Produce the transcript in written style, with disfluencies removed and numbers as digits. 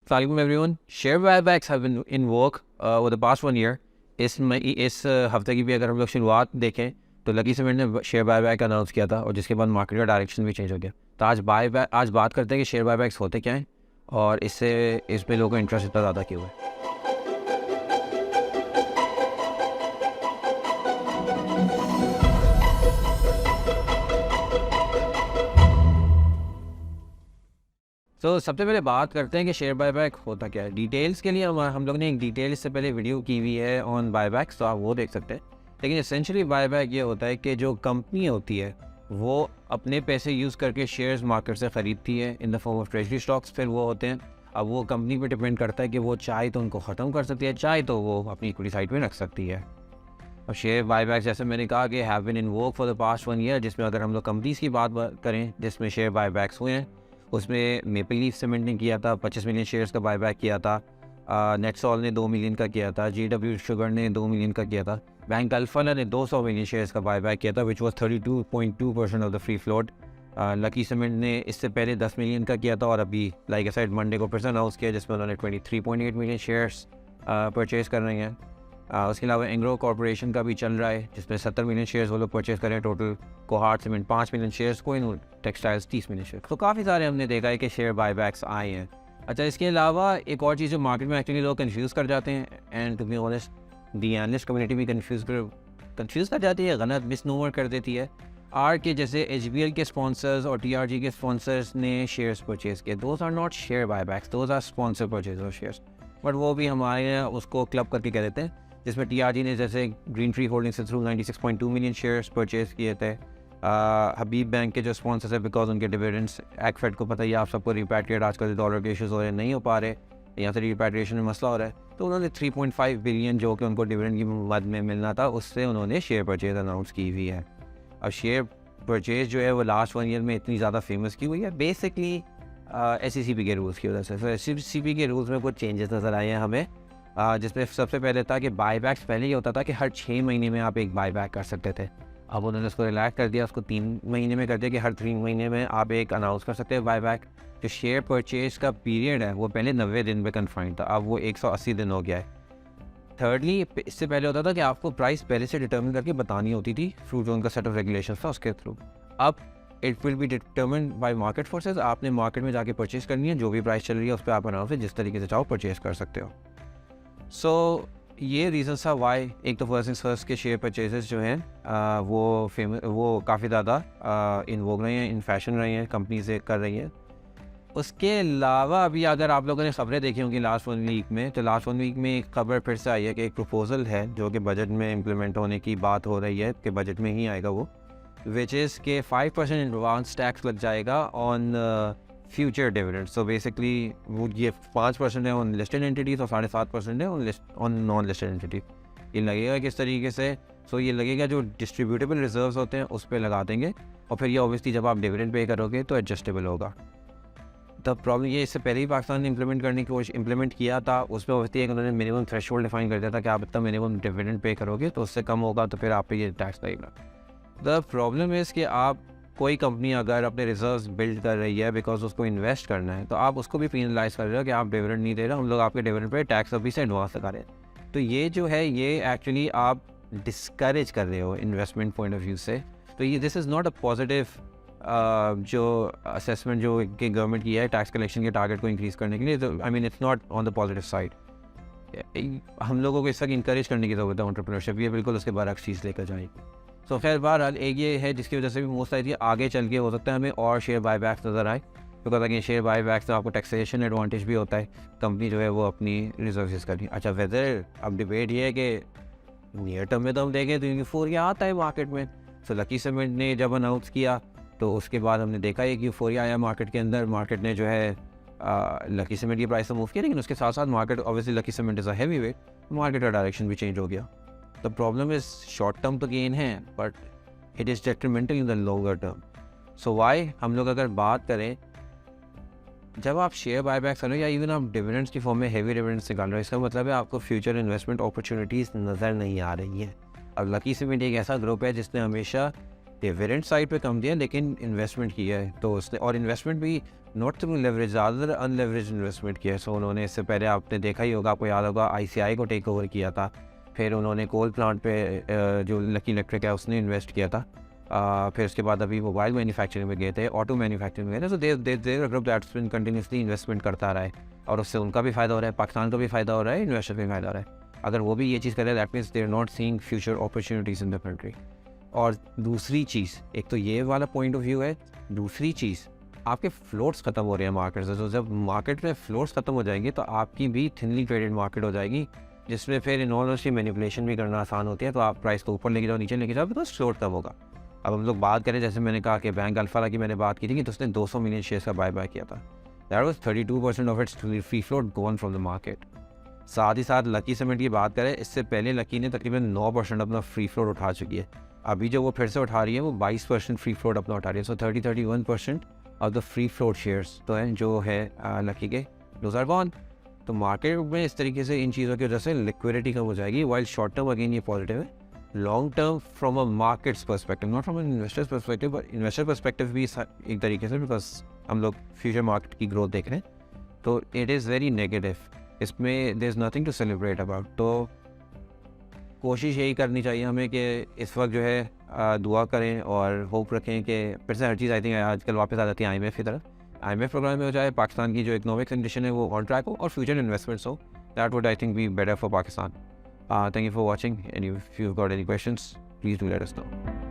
Assalamualaikum everyone. Share buybacks have been in work over the past 1 year. इस हफ्ते की भी अगर हम लोग शुरुआत देखें तो लकी सीमेंट ने शेयर बायबैक अनाउंस किया था और जिसके बाद मार्केट का डायरेक्शन भी चेंज हो गया। तो आज बात करते हैं कि शेयर बायबैक्स होते क्या हैं और इसमें लोगों का इंटरेस्ट इतना ज़्यादा क्यों है। तो सबसे पहले बात करते हैं कि शेयर बायबैक होता क्या है। डिटेल्स के लिए हम लोग ने एक डिटेल इससे पहले वीडियो की हुई है ऑन बायबैक्स, तो आप वो देख सकते हैं। लेकिन एसेंशियली बायबैक ये होता है कि जो कंपनी होती है वो अपने पैसे यूज़ करके शेयर्स मार्केट से ख़रीदती है in the form of treasury stocks, फिर वो होते हैं। अब वो कंपनी पे डिपेंड करता है कि वो चाहे तो उनको ख़त्म कर सकती है, चाहे तो वो अपनी इक्विटी साइड में रख सकती है। अब शेयर बायबैक जैसे मैंने कहा कि have been in work for the past 1 year, जिसमें अगर हम लोग कंपनीज़ की बात करें जिसमें शेयर बायबैक्स हुए हैं, उसमें मेपल लीफ सीमेंट ने किया था 25 मिलियन शेयर्स का बायबैक किया था। नेटसॉल ने 2 मिलियन का किया था। GW शुगर ने 2 मिलियन का किया था। बैंक अल्फा ने 200 मिलियन शेयर्स का बायबैक किया था which was 32.2% of the free float. Lucky cement ने इससे पहले 10 मिलियन का किया था और अभी लाइक आई सेड मंडे को फिर से अनाउंस किया जिसमें उन्होंने 23.8 मिलियन शेयर्स परचेज़ कर रहे हैं। उसके अलावा एंग्रो कॉर्पोरेशन का भी चल रहा है जिसमें 70 मिलियन शेयर्स वो लोग परचेज़ करें total. Cohort cement 5 million shares, Kohinoor textiles 30 million share. तो काफ़ी सारे हमने देखा है कि शेयर बायबैक्स आए हैं। अच्छा, इसके अलावा एक और चीज़ जो मार्केट में एक्चुअली लोग कंफ्यूज कर जाते हैं, and to be honest the analyst community भी कंफ्यूज कर जाती है, गलत मिसनोवर कर देती है। के जैसे HBL के स्पॉन्सर्स और TRG के स्पॉन्सर्स ने शेयर्स परचेज़ किए, those are not share buybacks, those are sponsor purchase of shares. But वो भी हमारे यहाँ उसको क्लब करके कह देते हैं, जिसमें TRG ने जैसे ग्रीन ट्री होल्डिंग से थ्रू 96.2 मिलियन शेयर्स परचेज़ किए थे। हबीब बैंक के जो स्पॉन्सर्स है बिकॉज उनके डिविडेंड्स, एक्फेड को पता ही आप सबको रिपैट्रिएट आजकल डॉलर के इशूज़ हो रहे नहीं हो पा रहे, यहाँ से रिपैट्रिएशन में मसला हो रहा है, तो उन्होंने 3.5 बिलियन जो कि उनको डिविडेंड की मद में मिलना था उससे उन्होंने शेयर परचेज अनाउंस की हुई है। अब शेयर परचेज जो है वो लास्ट 1 ईयर में इतनी ज़्यादा फेमस की हुई है बेसिकली SECB के रूल्स की वजह से। तो SECB के रूल्स में कुछ चेंजेस नज़र आए हैं हमें, जिसमें सबसे पहले था कि बायबैक्स पहले ये होता था कि हर 6 महीने में आप एक बायबैक कर सकते थे। अब उन्होंने उसको रिलैक्स कर दिया, उसको 3 महीने में कर दिया कि हर 3 महीने में आप एक अनाउंस कर सकते हैं बायबैक। जो शेयर परचेज का पीरियड है वो पहले 90 दिन पे कन्फाइंड था, अब वो 180 दिन हो गया है। थर्डली, इससे पहले होता था कि आपको प्राइस पहले से डिटर्मिन करके बतानी होती थी थ्रू जो उनका सेट ऑफ रेगुलेशन था उसके थ्रू। अब it will be determine bye market forces, आपने मार्केट में जाके परचेज करनी है, जो भी प्राइस चल रही है उस पर आप अनाउंस जिस तरीके से चाहो परचेज कर सकते हो। सो ये रीज़न था वाई एक तो फर्स्ट के शेयर परचेजेस जो हैं वो काफ़ी ज़्यादा इन वोग रहे हैं, इन फैशन रहे हैं, कंपनी से कर रही हैं। उसके अलावा अभी अगर आप लोगों ने खबरें देखी होंगी लास्ट 1 वीक में, तो लास्ट 1 वीक में एक खबर फिर से आई है कि एक प्रपोजल है जो कि बजट में इम्प्लीमेंट होने की बात हो रही है कि बजट में ही आएगा वो, विच इज़ के 5% एडवांस टैक्स लग जाएगा on future dividend. So basically वो ये 5% है ऑन लिस्टेड एंटिटीज़ और 7.5% है ऑन नॉन लिस्टेड एंटिटी। ये लगेगा किस तरीके से? सो ये लगेगा जो डिस्ट्रीब्यूटेबल रिजर्व्स होते हैं उस पर लगा देंगे और फिर ये ऑब्वियसली जब आप डिविडेंड पे करोगे तो एडजस्टेबल होगा। द प्रॉब्लम ये इससे पहले ही पाकिस्तान ने इम्प्लीमेंट किया था, उसमें ऑब्वियसली एक उन्होंने मिनिमम थ्रेशोल्ड डिफाइन कर दिया था कि आप इतना मिनिमम डिविडेंड पे करोगे तो उससे कम होगा तो फिर आप पे ये टैक्स लगेगा। द प्रॉब्लम इज़ कि आप कोई कंपनी अगर अपने रिजर्व्स बिल्ड कर रही है बिकॉज उसको इन्वेस्ट करना है तो आप उसको भी पेनलाइज कर रहे हो कि आप डिविडेंड नहीं दे रहे, हम लोग आपके डिविडेंड पे टैक्स अभी से एडवांस लगा रहे हैं। तो ये जो है ये एक्चुअली आप डिस्करेज कर रहे हो इन्वेस्टमेंट पॉइंट ऑफ व्यू से। तो ये this is not a positive जो असेसमेंट जो कि गवर्नमेंट की है टैक्स कलेक्शन के टारगेट को इंक्रीज़ करने के लिए, तो I mean it's not on the positive side. हम लोगों को इस तक इंकरेज करने की ज़रूरत है एंटरप्रेन्योरशिप, ये बिल्कुल उसके बरक्स चीज़ लेकर जाएगी। तो खैर बहरहाल एक ये है जिसकी वजह से भी मोस्ट आई आगे चल के हो सकता है हमें और शेयर बायबैक्स नज़र आए, बिकॉज अगेन शेयर बायबैक्स तो आपको टैक्सेशन एडवांटेज भी होता है, कंपनी जो है वो अपनी रिजर्व यूज़ करनी। अच्छा, वेदर अब डिबेट ये है कि नियर टर्म में तो हम देखें तो यूफोरिया आता है मार्केट में। सो लकी सीमेंट ने जब अनाउंस किया तो उसके बाद हमने देखा है कि यूफोरिया आया मार्केट के अंदर, मार्केट ने जो है लकी सीमेंट की प्राइस तो मूव किया, लेकिन उसके साथ साथ market obviously Lucky Cement is a heavy weight, market का डायरेक्शन भी चेंज हो गया। The problem is short term तो गेन है but it is detrimental in the longer term. So why हम लोग अगर बात करें, जब आप शेयर बायबैक कर रहे हो या इवन आप डिविडेंड्स की फॉर्म में हैवी डिविडेंड्स निकाल रहे हो, इसका मतलब है आपको फ्यूचर इन्वेस्टमेंट अपॉर्चुनिटीज़ नज़र नहीं आ रही हैं। अब लकी सीमेंट एक ऐसा ग्रुप है जिसने हमेशा डिविडेंड साइड पे कम दिया लेकिन इन्वेस्टमेंट किया है, तो उसने और इन्वेस्टमेंट भी नॉट थ्रू लेवरेज, ज़्यादातर अनलेवरेज इन्वेस्टमेंट किया है। सो उन्होंने इससे पहले आपने देखा ही होगा, आपको याद होगा ICI को टेक ओवर किया था, फिर उन्होंने कोल प्लांट पे जो लकी इलेक्ट्रिक है उसने इन्वेस्ट किया था, फिर उसके बाद अभी मोबाइल मैन्युफैक्चरिंग में गए थे, ऑटो मैन्युफैक्चरिंग में गए थे। So their group that's been continuously investment करता रहा है और उससे उनका भी फ़ायदा हो रहा है, पाकिस्तान का भी फ़ायदा हो रहा है, इन्वेस्टर का भी फ़ायदा हो रहा है। अगर वो भी ये चीज़ कर रहे हैं that means they are not seeing future opportunities in the country. और दूसरी चीज़, एक तो ये वाला पॉइंट ऑफ व्यू है, दूसरी चीज़ आपके फ्लोट्स ख़त्म हो रहे हैं मार्केट से। तो जब मार्केट में फ्लोट्स ख़त्म हो जाएंगे तो आपकी भी थिनली ट्रेडेड मार्केट हो जाएगी, जिसमें फिर इन ऑनेस्टली मैनिपुलेशन भी करना आसान होती है। तो आप प्राइस को ऊपर लेके जाओ, नीचे लेके जाओ, बिकॉज फ्लोट कम होगा। अब हम लोग बात करें, जैसे मैंने कहा कि बैंक अल्फा की मैंने बात की थी कि तो उसने 200 मिलियन शेयर्स का बाय किया था। That was 32% of its free float gone from the market. साथ ही साथ लकी सीमेंट की बात करें, इससे पहले लकी ने तकरीबन 9% अपना फ्री फ्लोट उठा चुकी है। अभी जो वो फिर से उठा रही है वो 22% फ्री फ्लोट अपना उठा रही है। सो 31% of the free float shares तो हैं जो है लकी के, दोज आर गॉन। तो मार्केट में इस तरीके से इन चीज़ों की वजह से लिक्विडिटी कम हो जाएगी। वाइल शॉर्ट टर्म अगेन ये पॉजिटिव है, long term from a markets perspective, not from an investors perspective, but investor perspective भी एक तरीके से, बिकॉज हम लोग फ्यूचर मार्केट की ग्रोथ देख रहे हैं, तो इट इज़ वेरी नेगेटिव। इसमें there is nothing to celebrate about. तो कोशिश यही करनी चाहिए हमें कि इस वक्त जो है दुआ करें और होप रखें कि फिर से हर चीज़ आई थिंक आजकल वापस आ जाती है IMF की तरफ। IMF प्रोग्राम में हो जाए, पाकिस्तान की जो इकोनॉमिक कंडीशन है वो ऑन ट्रैक हो और फ्यूचर इन्वेस्टमेंट्स हो, that would I think be better for Pakistan. Thank you for watching and if you got any questions please do let us know.